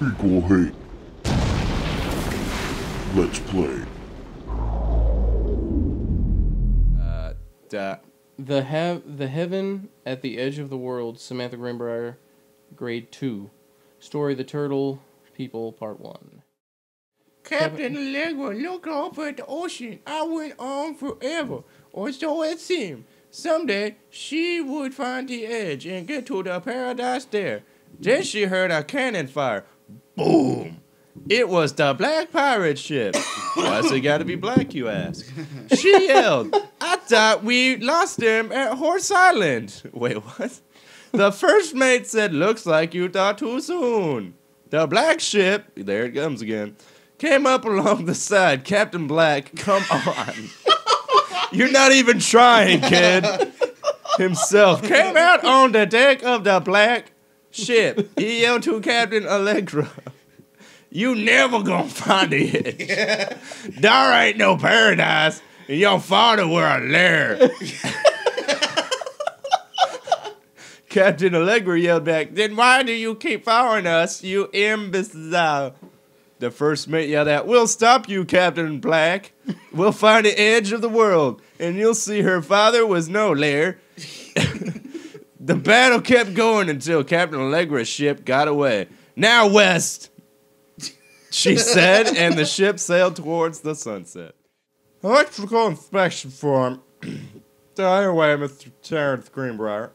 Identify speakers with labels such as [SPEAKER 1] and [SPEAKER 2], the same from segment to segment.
[SPEAKER 1] Equal hate. Let's play.
[SPEAKER 2] The Heaven at the Edge of the World, Samantha Greenbrier, Grade 2. Story The Turtle People, Part 1.
[SPEAKER 3] Captain Allegra looked over at the ocean. I went on forever, or so it seemed. Someday, she would find the edge and get to the paradise there. Then she heard a cannon fire. Boom! It was the black pirate ship. Why's it gotta be black, you ask? She yelled, I thought we lost them at Horse Island. Wait, what? The first mate said, looks like you thought too soon. The black ship, there it comes again, came up along the side. Captain Black, come on. You're not even trying, kid. Himself came out on the deck of the black ship. He yelled to Captain Allegra, you never gonna find it. There ain't no paradise, and your father were a lair. Captain Allegra yelled back, then why do you keep following us, you imbecile? The first mate yelled out, we'll stop you, Captain Black. We'll find the edge of the world, and you'll see her father was no lair. The battle kept going until Captain Allegra's ship got away. Now west, she said, and the ship sailed towards the sunset. Electrical inspection form. Anyway, Mr. Terrence Greenbrier.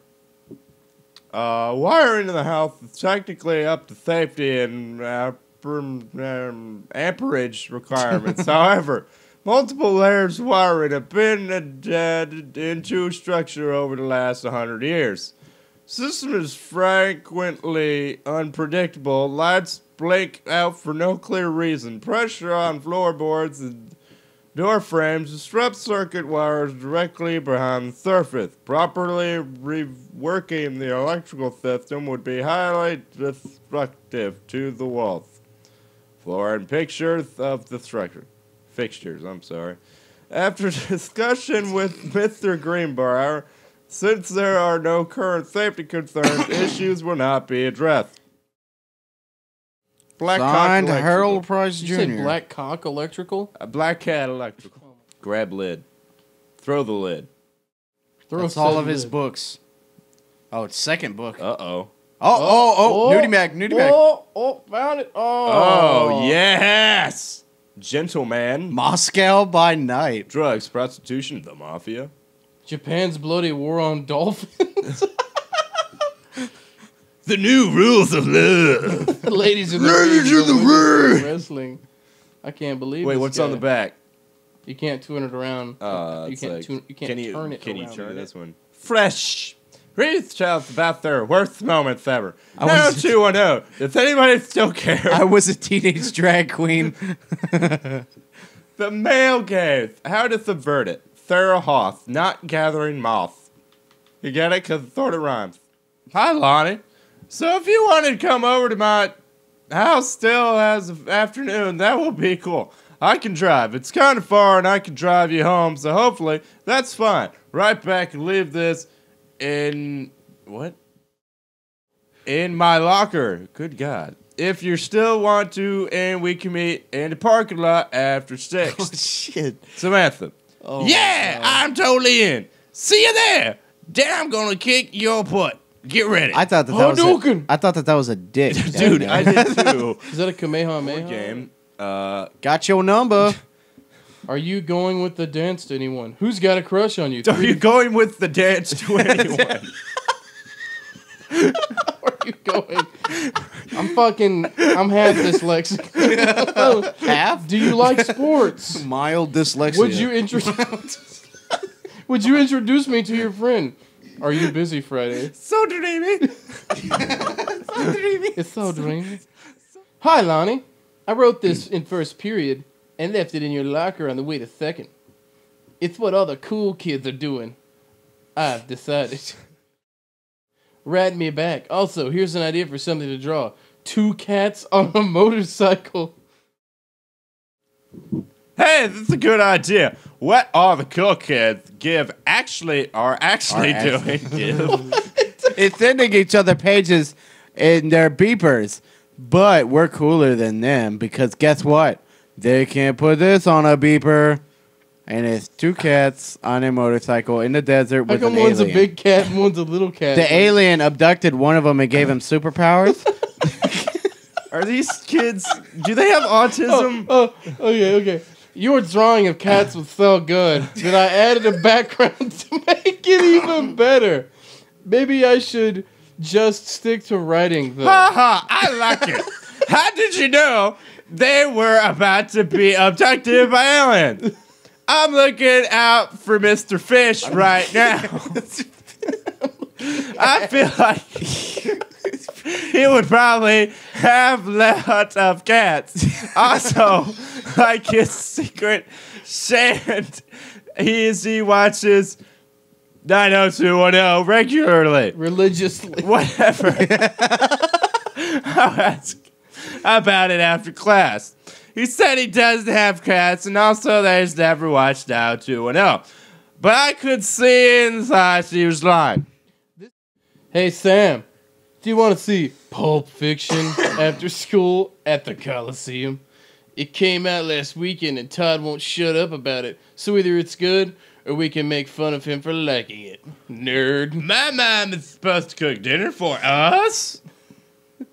[SPEAKER 3] Wiring in the house is technically up to safety and amperage requirements. However, multiple layers of wiring have been added into structure over the last 100 years. System is frequently unpredictable. Lights blink out for no clear reason. Pressure on floorboards and door frames disrupts circuit wires directly behind the surface. Properly reworking the electrical system would be highly destructive to the walls, floor, and pictures of the structure. Fixtures, I'm sorry. After discussion with Mr. Greenbrier, since there are no current safety concerns, issues will not be addressed. Black
[SPEAKER 4] Signed,
[SPEAKER 3] Cock
[SPEAKER 4] Harold Price Jr.
[SPEAKER 2] You said Black Cock Electrical?
[SPEAKER 3] A Black Cat Electrical. Grab lid. Throw the lid.
[SPEAKER 4] That's all of his books. Oh, it's second book.
[SPEAKER 3] Uh-oh.
[SPEAKER 4] Oh, Nudie Mac.
[SPEAKER 2] Found it.
[SPEAKER 3] Oh, yes! Gentleman.
[SPEAKER 4] Moscow by Night.
[SPEAKER 3] Drugs, prostitution, the mafia.
[SPEAKER 2] Japan's bloody war on dolphins.
[SPEAKER 3] The new rules of love.
[SPEAKER 2] Ladies in the ring. Wrestling. I can't believe it.
[SPEAKER 3] Wait, what's on the back?
[SPEAKER 2] You can't turn it around. You can't turn it
[SPEAKER 3] Can you
[SPEAKER 2] around.
[SPEAKER 3] turn this one? Fresh. Read tells about their worst moments ever. 90210. Does anybody still care?
[SPEAKER 4] I was a teenage drag queen.
[SPEAKER 3] The male gaze. How to subvert it. Sarah Hoth, not gathering moss. You get it? Because it sort of rhymes. Hi, Lonnie. So if you wanted to come over to my house still as of afternoon, that will be cool. I can drive. It's kind of far, and I can drive you home, so hopefully that's fine. Right back and leave this in... what? In my locker. Good God. If you still want to, and we can meet in the parking lot after 6.
[SPEAKER 4] Oh, shit.
[SPEAKER 3] Samantha.
[SPEAKER 4] Oh,
[SPEAKER 3] yeah, I'm totally in. See you there. Then I'm going to kick your butt. Get ready.
[SPEAKER 4] I thought that was a dick.
[SPEAKER 3] Dude, I did too.
[SPEAKER 2] Is that a Kamehameha?
[SPEAKER 3] Game.
[SPEAKER 4] Got your number.
[SPEAKER 2] Are you going with the dance to anyone? Who's got a crush on you?
[SPEAKER 3] Are you going with the dance to anyone?
[SPEAKER 2] Are you going? I'm half dyslexic.
[SPEAKER 4] Half?
[SPEAKER 2] Do you like sports?
[SPEAKER 4] Mild dyslexia.
[SPEAKER 2] Would you introduce me to your friend? Are you busy Friday?
[SPEAKER 3] So dreamy.
[SPEAKER 2] It's so dreamy. Hi, Lonnie. I wrote this in first period and left it in your locker on the way to second. It's what all the cool kids are doing. I've decided. Rat me back. Also, here's an idea for something to draw. 2 cats on a motorcycle.
[SPEAKER 3] Hey, that's a good idea. What all the cool kids are actually doing.
[SPEAKER 4] It's sending each other pages in their beepers. But we're cooler than them because guess what? They can't put this on a beeper. And it's two cats on a motorcycle in the desert with
[SPEAKER 2] How
[SPEAKER 4] an
[SPEAKER 2] come one's
[SPEAKER 4] alien.
[SPEAKER 2] a big cat and one's a little cat?
[SPEAKER 4] The alien abducted one of them and gave him superpowers.
[SPEAKER 3] Are these kids? Do they have autism?
[SPEAKER 2] Okay. Your drawing of cats was so good that I added a background to make it even better. Maybe I should just stick to writing, though.
[SPEAKER 3] Ha ha! I like it. How did you know they were about to be abducted by aliens? I'm looking out for Mr. Fish right now. I feel like he would probably have lots of cats. Also, like his secret sand, he watches 90210 regularly.
[SPEAKER 2] Religiously.
[SPEAKER 3] Whatever. I'll ask about it after class. He said he doesn't have cats, and also that he's never watched 90210. But I could see inside he was lying.
[SPEAKER 2] Hey, Sam, do you want to see Pulp Fiction after school at the Coliseum? It came out last weekend, and Todd won't shut up about it. So either it's good, or we can make fun of him for liking it. Nerd.
[SPEAKER 3] My mom is supposed to cook dinner for us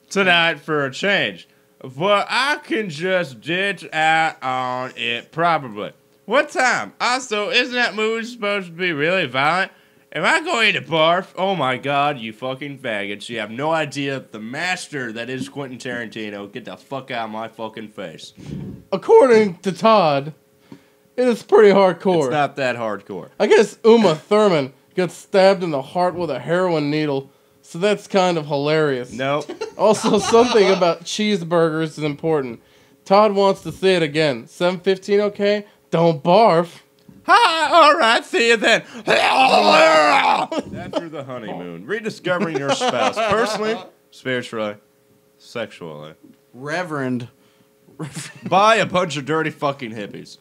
[SPEAKER 3] tonight for a change. But I can just ditch out on it probably. What time? Also, isn't that movie supposed to be really violent? Am I going to barf? Oh my god, you fucking faggots. You have no idea the master that is Quentin Tarantino. Get the fuck out of my fucking face.
[SPEAKER 2] According to Todd, it is pretty hardcore.
[SPEAKER 3] It's not that hardcore.
[SPEAKER 2] I guess Uma Thurman got stabbed in the heart with a heroin needle, so that's kind of hilarious.
[SPEAKER 3] Nope.
[SPEAKER 2] Also, something about cheeseburgers is important. Todd wants to say it again. 7:15, okay? Don't barf.
[SPEAKER 3] Hi, alright, see you then. After the honeymoon, rediscovering your spouse personally, spiritually, sexually.
[SPEAKER 4] Reverend.
[SPEAKER 3] By a bunch of dirty fucking hippies.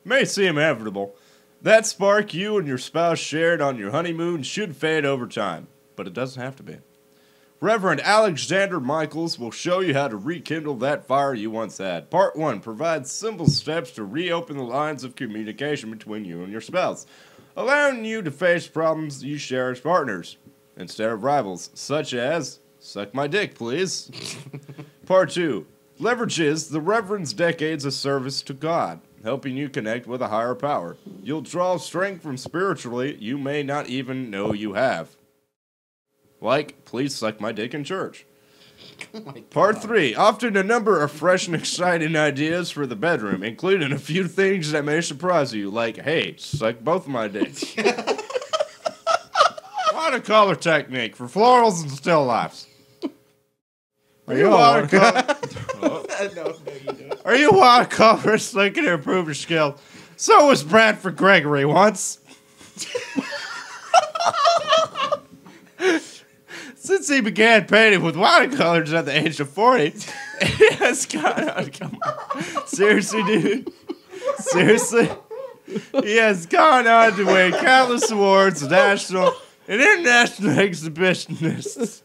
[SPEAKER 3] May seem inevitable. That spark you and your spouse shared on your honeymoon should fade over time, but it doesn't have to be. Reverend Alexander Michaels will show you how to rekindle that fire you once had. Part 1 provides simple steps to reopen the lines of communication between you and your spouse, allowing you to face problems you share as partners, instead of rivals, such as, suck my dick, please. Part 2 leverages the Reverend's decades of service to God, helping you connect with a higher power. You'll draw strength from spiritually you may not even know you have. Like, please suck my dick in church. Part 3, often a number of fresh and exciting ideas for the bedroom, including a few things that may surprise you, like, hey, suck both my dicks. Watercolor technique for florals and still lifes. Are you a watercolor? Are you a watercolorist looking to improve your skill? So was Bradford Gregory once. Since he began painting with watercolors at the age of 40, he has gone on. Come on. Seriously, dude? Seriously? He has gone on to win countless awards, national and international exhibitionists.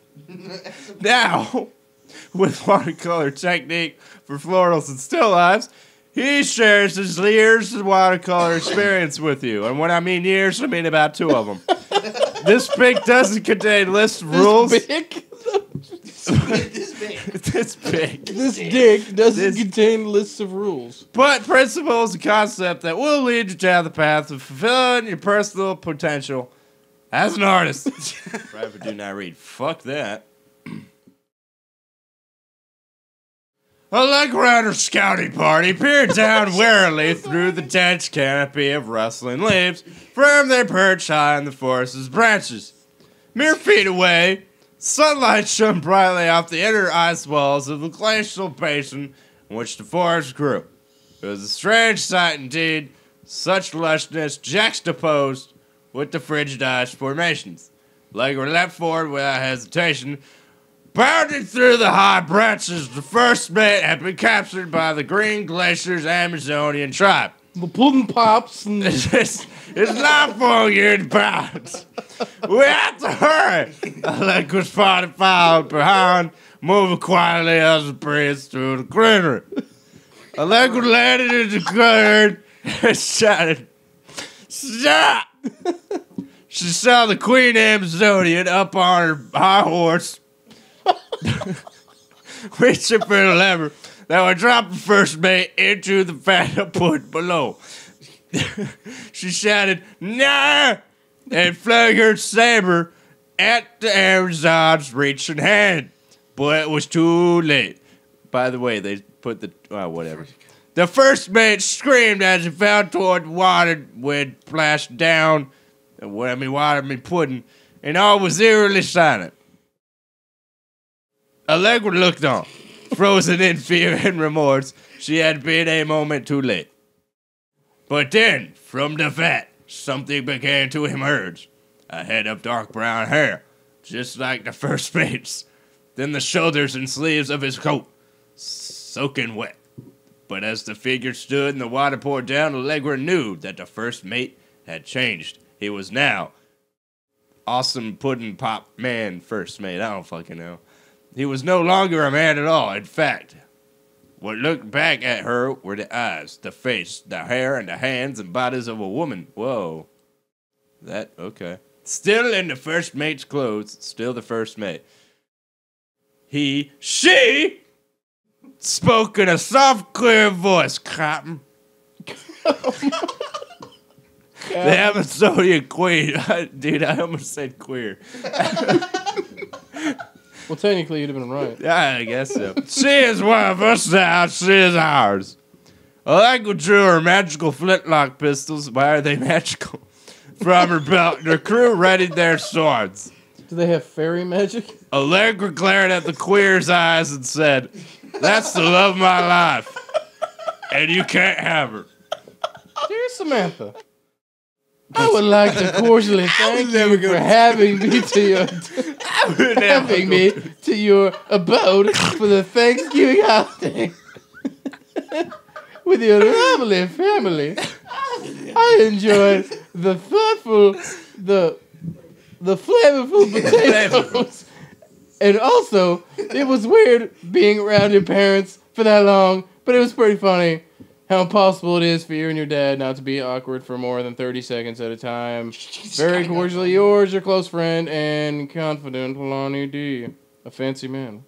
[SPEAKER 3] Now, with watercolor technique for florals and still lifes, he shares his years of watercolor experience with you. And when I mean years, I mean about 2 of them. This pic doesn't contain lists of rules.
[SPEAKER 2] This big?
[SPEAKER 3] This big.
[SPEAKER 2] This dick doesn't contain lists of rules.
[SPEAKER 3] But principles and concept that will lead you down the path of fulfilling your personal potential as an artist. Private do not read. Fuck that. A leg runner scouting party peered down warily through the dense canopy of rustling leaves from their perch high in the forest's branches. Mere feet away, sunlight shone brightly off the inner ice walls of the glacial basin in which the forest grew. It was a strange sight indeed, such lushness juxtaposed with the frigid ice formations. Legger leapt forward without hesitation. Bounding through the high branches, the first mate had been captured by the Green Glacier's Amazonian tribe.
[SPEAKER 2] The pudding pops. And
[SPEAKER 3] It's not 4 years pounds. We have to hurry. Allegra's 45 behind, moving quietly as the breeze through the greenery. Allegra landed in the garden and shouted, "Stop!" She saw the Queen Amazonian up on her high horse, reaching for the lever that would drop the first mate into the fat put below. She shouted, "Nah!" and flung her saber at the Amazon's reaching hand. But it was too late. By the way, they put the... Oh, whatever. The first mate screamed as he fell toward the water when splashed down. Water pudding. And all was eerily silent. Allegra looked on, frozen in fear and remorse. She had been a moment too late. But then, from the fat, something began to emerge. A head of dark brown hair, just like the first mate's. Then the shoulders and sleeves of his coat, soaking wet. But as the figure stood and the water poured down, Allegra knew that the first mate had changed. He was now awesome pudding pop man first mate. I don't fucking know. He was no longer a man at all. In fact, what looked back at her were the eyes, the face, the hair, and the hands and bodies of a woman. Whoa. Okay. Still in the first mate's clothes, still the first mate. She spoke in a soft, clear voice, Cotton. The Amazonian queen. Dude, I almost said queer.
[SPEAKER 2] well, technically, you'd have been right.
[SPEAKER 3] Yeah, I guess so. She is one of us now. She is ours. Allegra drew her magical flintlock pistols. Why are they magical? From her belt, and her crew readied their swords.
[SPEAKER 2] Do they have fairy magic?
[SPEAKER 3] Allegra glared at the queer's eyes and said, "That's the love of my life, and you can't have her."
[SPEAKER 2] Dear Samantha, I would like to cordially thank you for having me to your abode for the Thanksgiving holiday with your lovely family. I enjoyed the thoughtful, the flavorful potatoes. And also, it was weird being around your parents for that long, but it was pretty funny how impossible it is for you and your dad not to be awkward for more than 30 seconds at a time. Very cordially yours, your close friend and confidant, Lonnie D. A fancy man.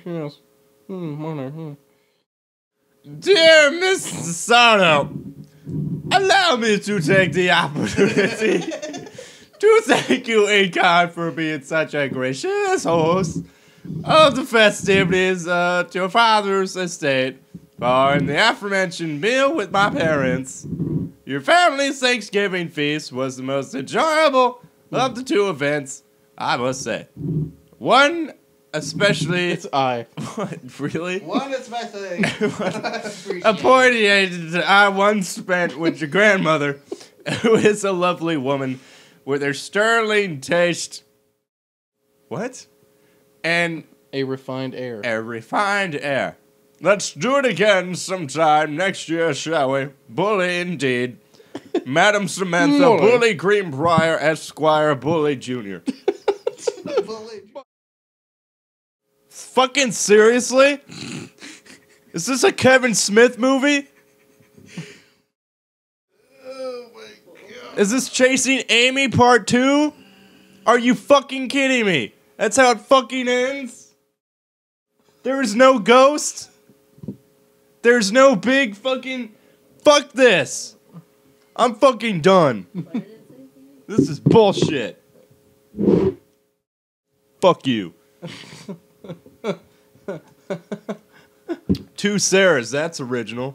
[SPEAKER 2] Yes.
[SPEAKER 3] Dear Mr. Sono, allow me to take the opportunity to thank you in kind for being such a gracious host of the festivities at your father's estate. For in the aforementioned meal with my parents, your family's Thanksgiving feast was the most enjoyable of the two events, I must say. One especially...
[SPEAKER 2] It's I.
[SPEAKER 3] What, really?
[SPEAKER 1] One is my thing.
[SPEAKER 3] A party I once spent with your grandmother, who is a lovely woman with her sterling taste. What? And
[SPEAKER 2] a refined air.
[SPEAKER 3] A refined air. Let's do it again sometime next year, shall we? Bully indeed. Madam Samantha, Bully Greenbrier, Esquire, Bully Jr. Fucking seriously? Is this a Kevin Smith movie?
[SPEAKER 1] Oh my god.
[SPEAKER 3] Is this Chasing Amy Part 2? Are you fucking kidding me? That's how it fucking ends? There is no ghost? There's no big fucking... Fuck this! I'm fucking done. This is bullshit. Fuck you. Two Sarahs, that's original.